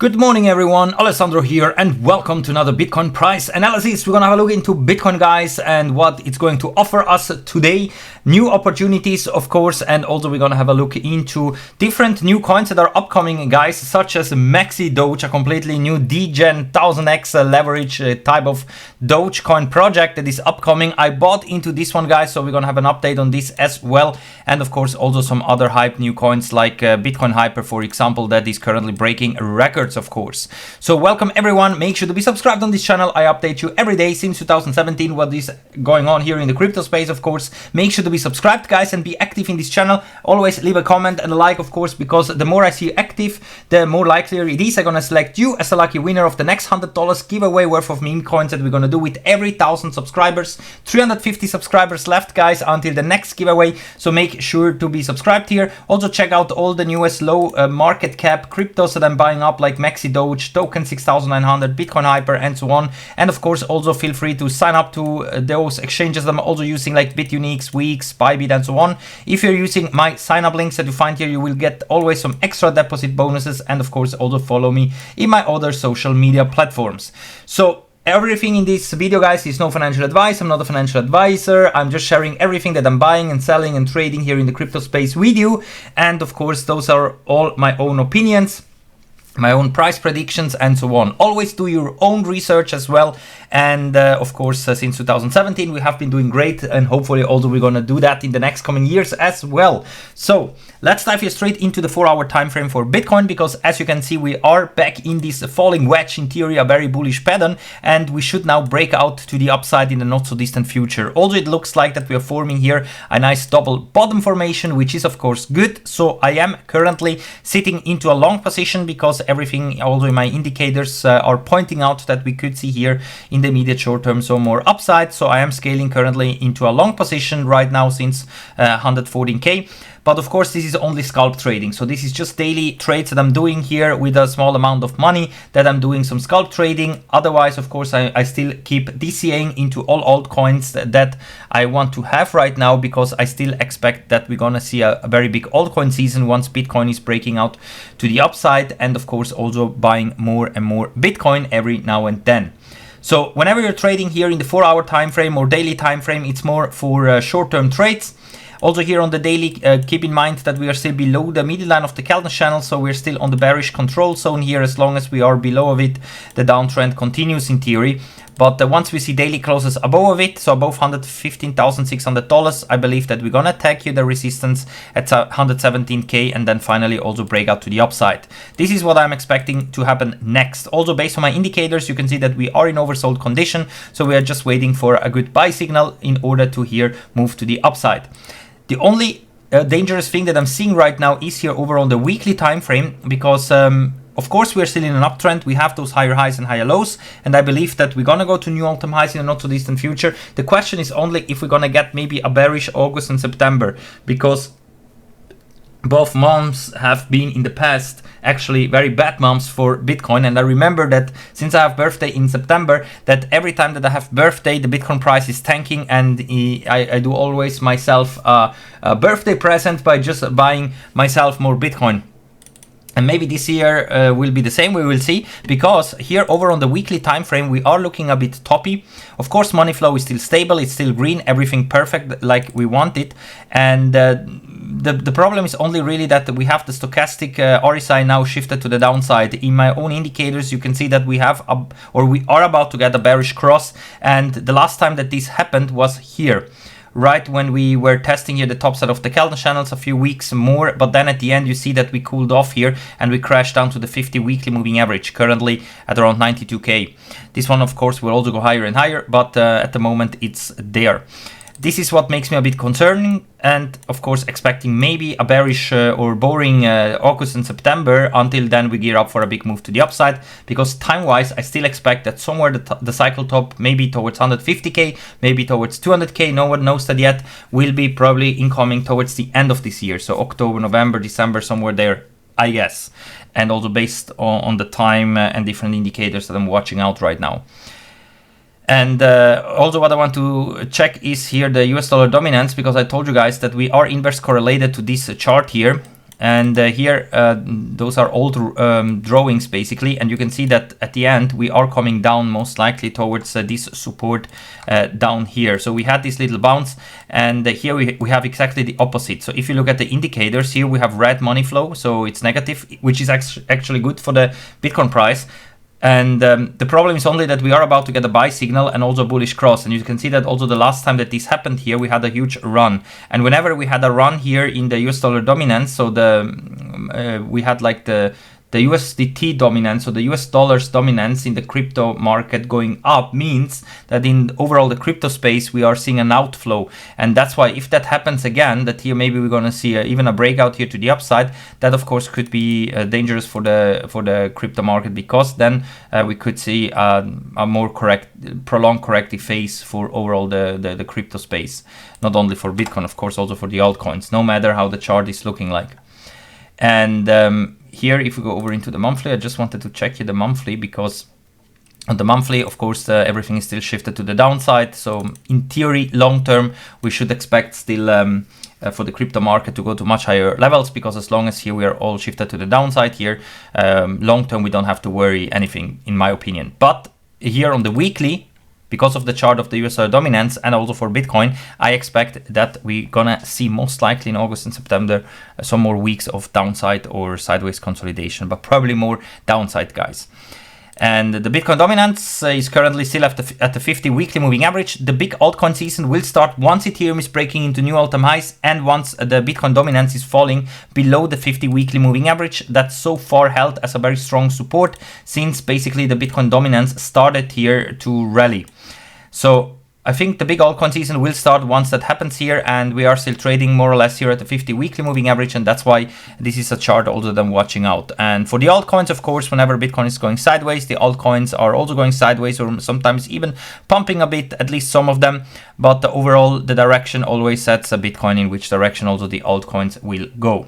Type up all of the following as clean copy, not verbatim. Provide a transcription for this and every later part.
Good morning everyone, Alessandro here and welcome to another Bitcoin price analysis. We're gonna have a look into Bitcoin, guys, and what it's going to offer us today. New opportunities, of course, and also we're gonna have a look into different new coins that are upcoming, guys, such as Maxi Doge, a completely new degen 1000x leverage type of Dogecoin project that is upcoming. I bought into this one, guys, so we're gonna have an update on this as well. And of course also some other hype new coins like Bitcoin Hyper, for example, that is currently breaking records, of course. So welcome everyone, make sure to be subscribed on this channel. I update you every day since 2017 what is going on here in the crypto space, of course. Make sure to be subscribed, guys, and be active in this channel. Always leave a comment and a like, of course, because the more I see you active, the more likely it is I'm gonna select you as a lucky winner of the next $100 giveaway worth of meme coins that we're gonna do with every 1000 subscribers. 350 subscribers left, guys, until the next giveaway, so make sure to be subscribed here. Also check out all the newest low market cap cryptos that I'm buying up, like Maxi Doge, Token 6900, Bitcoin Hyper, and so on. And of course also feel free to sign up to those exchanges that I'm also using, like BitUnix, Weeks, Bybit, and so on. If you're using my sign up links that you find here, you will get always some extra deposit bonuses, and of course also follow me in my other social media platforms. So everything in this video, guys, is no financial advice. I'm not a financial advisor. I'm just sharing everything that I'm buying and selling and trading here in the crypto space with you. And of course, those are all my own opinions, my own price predictions, and so on. Always do your own research as well. And of course, since 2017, we have been doing great, and hopefully also we're gonna do that in the next coming years as well. So let's dive here straight into the 4-hour time frame for Bitcoin, because as you can see, we are back in this falling wedge, in theory a very bullish pattern, and we should now break out to the upside in the not so distant future. Also, it looks like that we are forming here a nice double bottom formation, which is of course good. So I am currently sitting into a long position because everything, although my indicators are pointing out that we could see here in the immediate short term some more upside. So I am scaling currently into a long position right now since 114k. But of course, this is only scalp trading. So this is just daily trades that I'm doing here with a small amount of money that I'm doing some scalp trading. Otherwise, of course, I still keep DCAing into all altcoins that I want to have right now, because I still expect that we're gonna see a very big altcoin season once Bitcoin is breaking out to the upside. And of course, also buying more and more Bitcoin every now and then. So whenever you're trading here in the 4-hour time frame or daily time frame, it's more for short-term trades. Also here on the daily, keep in mind that we are still below the middle line of the Kelton channel, so we're still on the bearish control zone here. As long as we are below of it, the downtrend continues in theory. But once we see daily closes above of it, so above $115,600, I believe that we're gonna attack here the resistance at 117k, and then finally also break out to the upside. This is what I'm expecting to happen next. Also based on my indicators, you can see that we are in oversold condition, so we are just waiting for a good buy signal in order to here move to the upside. The only dangerous thing that I'm seeing right now is here over on the weekly time frame, because of course, we're still in an uptrend. We have those higher highs and higher lows, and I believe that we're gonna go to new all-time highs in the not so distant future. The question is only if we're gonna get maybe a bearish August and September, because both months have been in the past actually very bad months for Bitcoin. And I remember that since I have birthday in September, that every time that I have birthday, the Bitcoin price is tanking, and I do always myself a birthday present by just buying myself more Bitcoin. And maybe this year will be the same, we will see, because here over on the weekly time frame, we are looking a bit toppy. Of course, money flow is still stable, it's still green, everything perfect like we want it. And the problem is only really that we have the stochastic RSI now shifted to the downside. In my own indicators, you can see that we have, we are about to get a bearish cross. And the last time that this happened was here, right when we were testing here the top side of the Kelton channels a few weeks more. But then at the end, you see that we cooled off here and we crashed down to the 50 weekly moving average, currently at around 92k. This one, of course, will also go higher and higher, but at the moment it's there. This is what makes me a bit concerning, and of course expecting maybe a bearish or boring August and September. Until then, we gear up for a big move to the upside, because time-wise, I still expect that somewhere the cycle top, maybe towards 150k, maybe towards 200k, no one knows that yet, will be probably incoming towards the end of this year. So October, November, December, somewhere there, I guess. And also based on the time and different indicators that I'm watching out right now. And also what I want to check is here the US dollar dominance, because I told you guys that we are inverse correlated to this chart here. And here, those are old drawings basically, and you can see that at the end we are coming down most likely towards this support down here. So we had this little bounce, and here we have exactly the opposite. So if you look at the indicators, here we have red money flow, so it's negative, which is actually good for the Bitcoin price. And the problem is only that we are about to get a buy signal and also bullish cross. And you can see that also the last time that this happened here, we had a huge run. And whenever we had a run here in the US dollar dominance, so we had like the USDT dominance, so the US dollars dominance in the crypto market going up, means that in overall the crypto space we are seeing an outflow. And that's why if that happens again, that here maybe we're going to see even a breakout here to the upside, that of course could be dangerous for the crypto market, because then we could see a more prolonged corrective phase for overall the crypto space, not only for Bitcoin, of course, also for the altcoins, no matter how the chart is looking like. And here, if we go over into the monthly, I just wanted to check here the monthly, because on the monthly, of course, everything is still shifted to the downside. So in theory, long term, we should expect still for the crypto market to go to much higher levels, because as long as here we are all shifted to the downside here, long term, we don't have to worry anything, in my opinion. But here on the weekly, because of the chart of the US dollar dominance and also for Bitcoin, I expect that we're gonna see most likely in August and September some more weeks of downside or sideways consolidation, but probably more downside, guys. And the Bitcoin dominance is currently still at the 50 weekly moving average. The big altcoin season will start once Ethereum is breaking into new all-time highs and once the Bitcoin dominance is falling below the 50 weekly moving average. That's so far held as a very strong support since basically the Bitcoin dominance started here to rally. So I think the big altcoin season will start once that happens here, and we are still trading more or less here at the 50 weekly moving average, and that's why this is a chart also that I'm watching out. And for the altcoins, of course, whenever Bitcoin is going sideways, the altcoins are also going sideways, or sometimes even pumping a bit, at least some of them. But overall, the direction always sets a Bitcoin in which direction also the altcoins will go.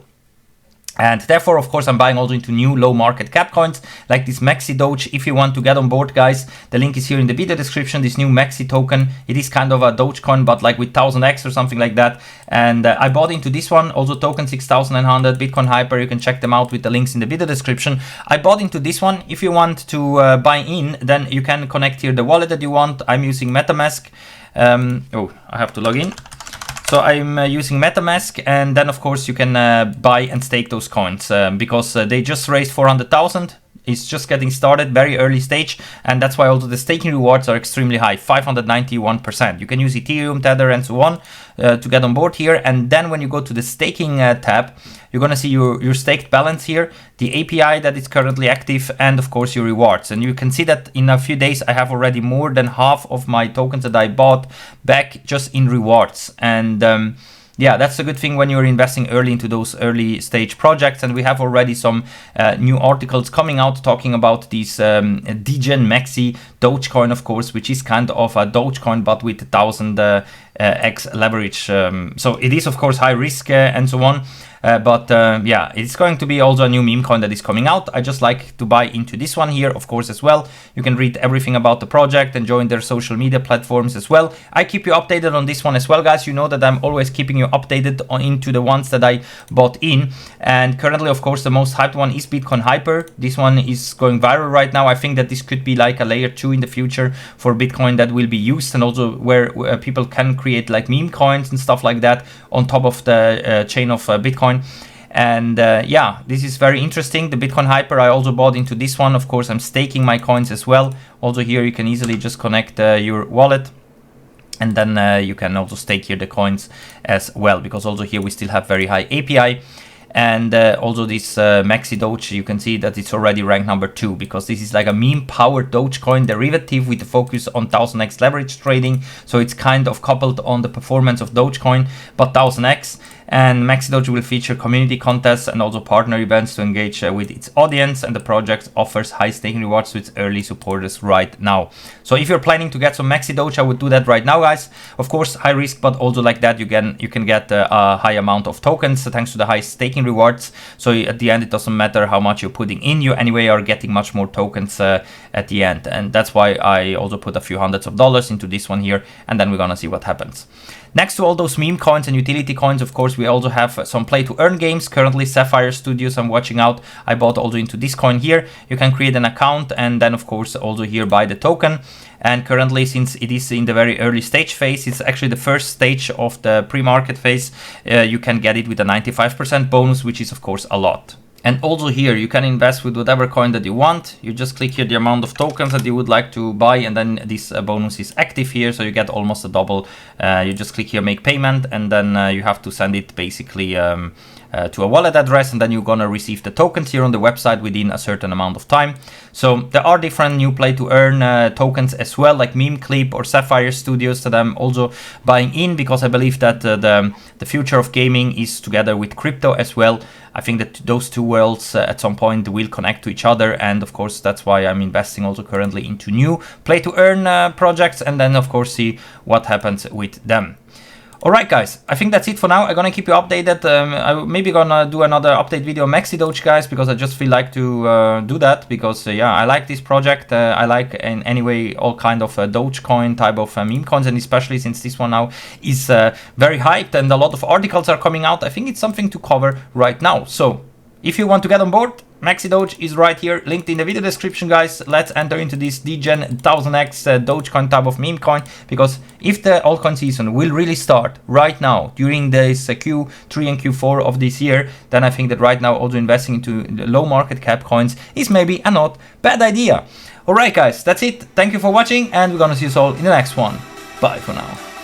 And therefore, of course, I'm buying also into new low market cap coins like this Maxi Doge. If you want to get on board, guys, the link is here in the video description. This new Maxi token, it is kind of a Dogecoin, but like with 1000x or something like that. And I bought into this one, also token 6900, Bitcoin Hyper. You can check them out with the links in the video description. I bought into this one. If you want to buy in, then you can connect here the wallet that you want. I'm using MetaMask. Oh, I have to log in. So I'm using MetaMask, and then of course you can buy and stake those coins because they just raised 400,000. It's just getting started, very early stage, and that's why also the staking rewards are extremely high, 591%. You can use Ethereum, Tether, and so on to get on board here. And then when you go to the staking tab, you're gonna see your staked balance here, the API that is currently active, and of course your rewards. And you can see that in a few days I have already more than half of my tokens that I bought back just in rewards. And yeah, that's a good thing when you're investing early into those early stage projects. And we have already some new articles coming out talking about these Degen Maxi Dogecoin, of course, which is kind of a Dogecoin but with 1000x leverage. So it is, of course, high risk and so on. But yeah, it's going to be also a new meme coin that is coming out. I just like to buy into this one here, of course, as well. You can read everything about the project and join their social media platforms as well. I keep you updated on this one as well, guys. You know that I'm always keeping you updated into the ones that I bought in. And currently, of course, the most hyped one is Bitcoin Hyper. This one is going viral right now. I think that this could be like a layer 2 in the future for Bitcoin that will be used, and also where people can create like meme coins and stuff like that on top of the chain of Bitcoin. And yeah, this is very interesting. The Bitcoin Hyper, I also bought into this one. Of course, I'm staking my coins as well. Also here, you can easily just connect your wallet. And then you can also stake here the coins as well, because also here we still have very high API. And also this Maxi Doge, you can see that it's already ranked number 2, because this is like a meme-powered Dogecoin derivative with a focus on 1000x leverage trading. So it's kind of coupled on the performance of Dogecoin, but 1000x. And Maxi Doge will feature community contests and also partner events to engage with its audience, and the project offers high staking rewards to its early supporters right now. So if you're planning to get some Maxi Doge, I would do that right now, guys. Of course, high risk, but also like that you can get a high amount of tokens thanks to the high staking rewards. So at the end, it doesn't matter how much you're putting in, you anyway are getting much more tokens at the end. And that's why I also put a few hundreds of dollars into this one here, and then we're gonna see what happens. Next to all those meme coins and utility coins, of course, course, we also have some play to earn games. Currently, Sapphire Studios, I'm watching out. I bought also into this coin here. You can create an account and then, of course, also here buy the token. And currently, since it is in the very early stage phase, it's actually the first stage of the pre-market phase. You can get it with a 95% bonus, which is, of course, a lot. And also here, you can invest with whatever coin that you want. You just click here the amount of tokens that you would like to buy, and then this bonus is active here, so you get almost a double. You just click here, make payment, and then you have to send it basically to a wallet address, and then you're gonna receive the tokens here on the website within a certain amount of time. So there are different new play to earn tokens as well, like Meme Clip or Sapphire Studios, that I'm also buying in, because I believe that the future of gaming is together with crypto as well. I think that those two worlds at some point will connect to each other, and of course that's why I'm investing also currently into new play to earn projects, and then of course see what happens with them. Alright guys, I think that's it for now. I'm gonna keep you updated. I'm maybe gonna do another update video on Maxi Doge, guys, because I just feel like to do that, because yeah, I like this project. I like in any way all kind of Dogecoin type of meme coins, and especially since this one now is very hyped and a lot of articles are coming out, I think it's something to cover right now. So if you want to get on board, Maxi Doge is right here, linked in the video description, guys. Let's enter into this degen 1000x Dogecoin type of meme coin, because if the altcoin season will really start right now during this Q3 and Q4 of this year, then I think that right now also investing into low market cap coins is maybe a not bad idea. Alright guys, that's it. Thank you for watching, and we're gonna see you all in the next one. Bye for now.